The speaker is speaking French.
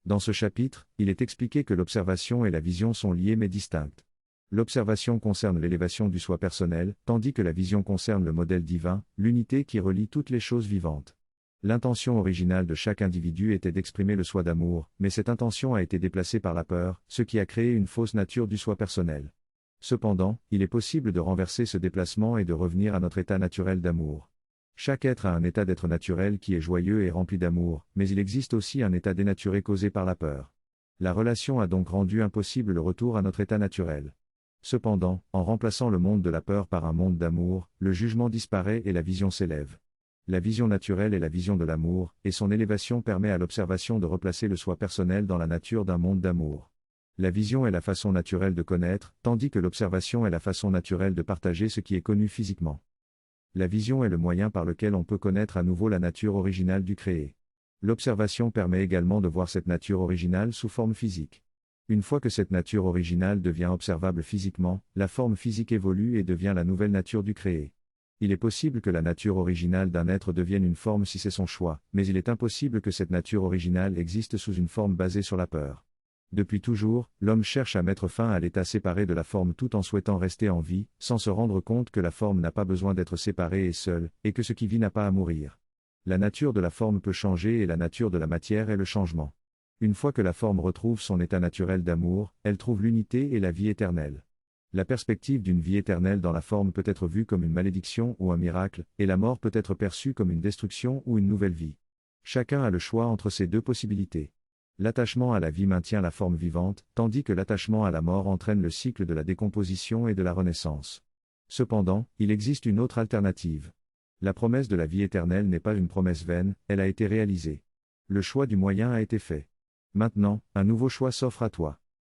Dans ce chapitre, il est expliqué que l'observation et la vision sont liées mais distinctes. L'observation concerne l'élévation du soi personnel, tandis que la vision concerne le modèle divin, l'unité qui relie toutes les choses vivantes. L'intention originale de chaque individu était d'exprimer le soi d'amour, mais cette intention a été déplacée par la peur, ce qui a créé une fausse nature du soi personnel. Cependant, il est possible de renverser ce déplacement et de revenir à notre état naturel d'amour. Chaque être a un état d'être naturel qui est joyeux et rempli d'amour, mais il existe aussi un état dénaturé causé par la peur. La relation a donc rendu impossible le retour à notre état naturel. Cependant, en remplaçant le monde de la peur par un monde d'amour, le jugement disparaît et la vision s'élève. La vision naturelle est la vision de l'amour, et son élévation permet à l'observation de replacer le soi personnel dans la nature d'un monde d'amour. La vision est la façon naturelle de connaître, tandis que l'observation est la façon naturelle de partager ce qui est connu physiquement. La vision est le moyen par lequel on peut connaître à nouveau la nature originale du créé. L'observation permet également de voir cette nature originale sous forme physique. Une fois que cette nature originale devient observable physiquement, la forme physique évolue et devient la nouvelle nature du créé. Il est possible que la nature originale d'un être devienne une forme si c'est son choix, mais il est impossible que cette nature originale existe sous une forme basée sur la peur. Depuis toujours, l'homme cherche à mettre fin à l'état séparé de la forme tout en souhaitant rester en vie, sans se rendre compte que la forme n'a pas besoin d'être séparée et seule, et que ce qui vit n'a pas à mourir. La nature de la forme peut changer et la nature de la matière est le changement. Une fois que la forme retrouve son état naturel d'amour, elle trouve l'unité et la vie éternelle. La perspective d'une vie éternelle dans la forme peut être vue comme une malédiction ou un miracle, et la mort peut être perçue comme une destruction ou une nouvelle vie. Chacun a le choix entre ces deux possibilités. L'attachement à la vie maintient la forme vivante, tandis que l'attachement à la mort entraîne le cycle de la décomposition et de la renaissance. Cependant, il existe une autre alternative. La promesse de la vie éternelle n'est pas une promesse vaine, elle a été réalisée. Le choix du moyen a été fait. Maintenant, un nouveau choix s'offre à toi.